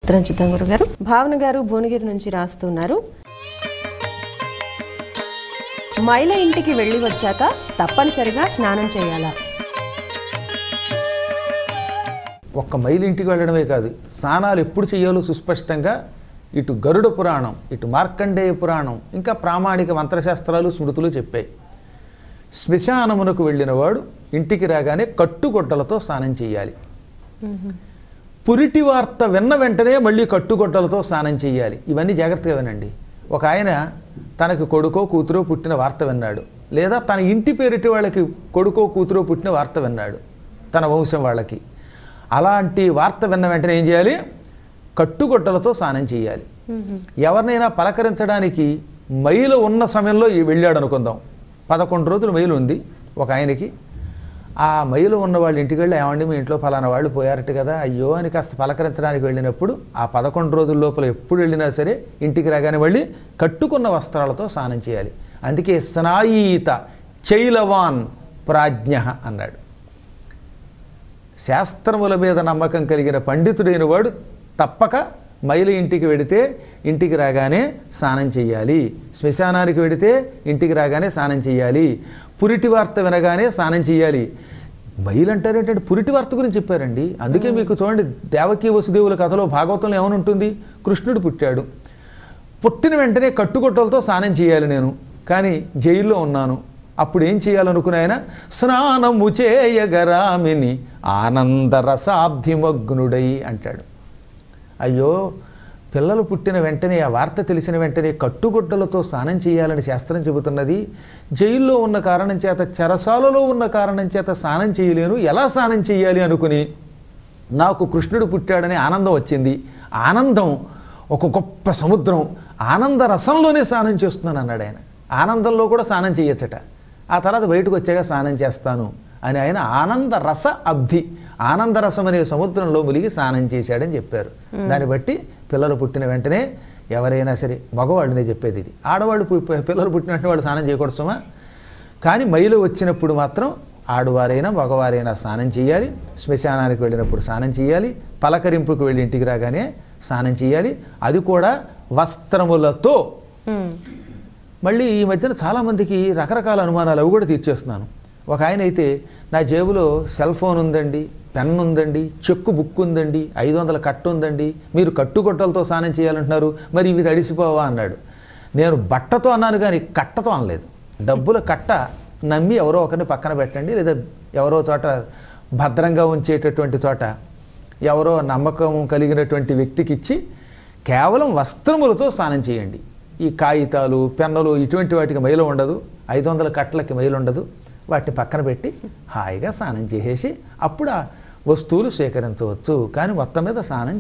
ఉత్తరం చూద్దాం గురుగారు. భావన గారు భువనగిరి నుంచి రాస్తున్నారు. మైల ఇంటికి వెళ్ళి వచ్చాక తప్పనిసరిగా స్నానం చేయాలా? ఒక్క మైలు ఇంటికి వెళ్ళడమే కాదు, స్నానాలు ఎప్పుడు చేయాలో సుస్పష్టంగా ఇటు గరుడ పురాణం, ఇటు మార్కండేయ పురాణం, ఇంకా ప్రామాణిక మంత్రశాస్త్రాలు స్మృతులు చెప్పాయి. శ్మశానమునకు వెళ్ళినవాడు ఇంటికి రాగానే కట్టుగొడ్డలతో స్నానం చేయాలి. పురిటి వార్త విన్న వెంటనే మళ్ళీ కట్టుగొడ్డలతో స్నానం చేయాలి. ఇవన్నీ జాగ్రత్తగా వినండి. ఒక ఆయన తనకి కొడుకో కూతురో పుట్టిన వార్త విన్నాడు, లేదా తన ఇంటి పేరిటి వాళ్ళకి కొడుకో కూతురో పుట్టిన వార్త విన్నాడు, తన వంశం వాళ్ళకి. అలాంటి వార్త విన్న వెంటనే ఏం చేయాలి? కట్టుగొడ్డలతో స్నానం చేయాలి. ఎవరినైనా పలకరించడానికి మైలు ఉన్న సమయంలో వెళ్ళాడు అనుకుందాం. 11 రోజులు మైలు ఉంది ఒక ఆయనకి. ఆ మైలు ఉన్న వాళ్ళ ఇంటికి వెళ్ళి, ఏమండి మీ ఇంట్లో ఫలానా వాళ్ళు పోయారట కదా, అయ్యో అని కాస్త పలకరించడానికి వెళ్ళినప్పుడు ఆ 11 రోజుల లోపల ఎప్పుడు వెళ్ళినా సరే ఇంటికి రాగానే మళ్ళీ కట్టుకున్న వస్త్రాలతో స్నానం చేయాలి. అందుకే స్నాయీత చైలవాన్ ప్రాజ్ఞ అన్నాడు. శాస్త్రముల మీద నమ్మకం కలిగిన పండితుడైన వాడు తప్పక మైలు ఇంటికి వెడితే ఇంటికి రాగానే స్నానం చేయాలి, శ్మశానానికి వెడితే ఇంటికి రాగానే స్నానం చేయాలి, పురిటి వార్త వినగానే స్నానం చేయాలి. మైలు అంటారేంటంటే పురిటి వార్త గురించి చెప్పారండి. అందుకే మీకు చూడండి, దేవకీ వసుదేవుల కథలో భాగవతంలో ఏమనుంటుంది? కృష్ణుడు పుట్టాడు, పుట్టిన వెంటనే కట్టుగొట్టలతో స్నానం చేయాలి నేను, కానీ జైల్లో ఉన్నాను, అప్పుడు ఏం చేయాలనుకుని ఆయన స్నానము చేయగరామిని ఆనందరసాబ్ధిమగ్నుడై అంటాడు. అయ్యో, పిల్లలు పుట్టిన వెంటనే ఆ వార్త తెలిసిన వెంటనే కట్టుగుడ్డలతో స్నానం చేయాలని శాస్త్రం చెబుతున్నది. జైల్లో ఉన్న కారణం చేత, చెరసాలలో ఉన్న కారణం చేత స్నానం చేయలేను, ఎలా స్నానం చేయాలి అనుకుని నాకు కృష్ణుడు పుట్టాడని ఆనందం వచ్చింది. ఆనందం ఒక గొప్ప సముద్రం, ఆనంద రసంలోనే స్నానం చేస్తున్నాను అన్నాడు ఆయన. ఆనందంలో కూడా స్నానం చేయొచ్చట. ఆ తర్వాత బయటకు వచ్చాక స్నానం చేస్తాను అని ఆయన ఆనంద రస అబ్ధి, ఆనందరసం అనే సముద్రంలో మునిగి స్నానం చేశాడని చెప్పారు. దాన్ని బట్టి పిల్లలు పుట్టిన వెంటనే ఎవరైనా సరే, మగవాళ్ళనే చెప్పేది ఇది, ఆడవాళ్ళు పిల్లలు పుట్టిన వెంటనే వాళ్ళు స్నానం చేయకూడదు సుమా. కానీ మైలు వచ్చినప్పుడు మాత్రం ఆడవారైనా మగవారైనా స్నానం చేయాలి. శ్మశానానికి వెళ్ళినప్పుడు స్నానం చేయాలి. పలకరింపుకు వెళ్ళి ఇంటికి రాగానే స్నానం చేయాలి. అది కూడా వస్త్రములతో. మళ్ళీ ఈ మధ్యన చాలామందికి రకరకాల అనుమానాలు, అవి కూడా తీర్చేస్తున్నాను. ఒక ఆయన అయితే, నా జేబులో సెల్ ఫోన్ ఉందండి, పెన్ ఉందండి, చెక్కు బుక్ ఉందండి, 500 కట్టు ఉందండి, మీరు కట్టుగొట్టలతో స్నానం చేయాలంటున్నారు, మరి ఇవి తడిసిపోవా అన్నాడు. నేను బట్టతో అన్నాను కానీ కట్టతో అనలేదు. డబ్బుల కట్ట నమ్మి ఎవరో ఒకరిని పక్కన పెట్టండి, లేదా ఎవరో చోట భద్రంగా ఉంచేటటువంటి చోట ఎవరో నమ్మకం కలిగినటువంటి వ్యక్తికి ఇచ్చి కేవలం వస్త్రములతో స్నానం చేయండి. ఈ కాగితాలు, పెన్నులు ఇటువంటి వాటికి మైలు ఉండదు, 500 కట్టలకి మైలు ఉండదు. వాటిని పక్కన పెట్టి హాయిగా స్నానం చేసేసి అప్పుడు ఆ వస్తువులు స్వీకరించవచ్చు. కానీ మొత్తం మీద స్నానం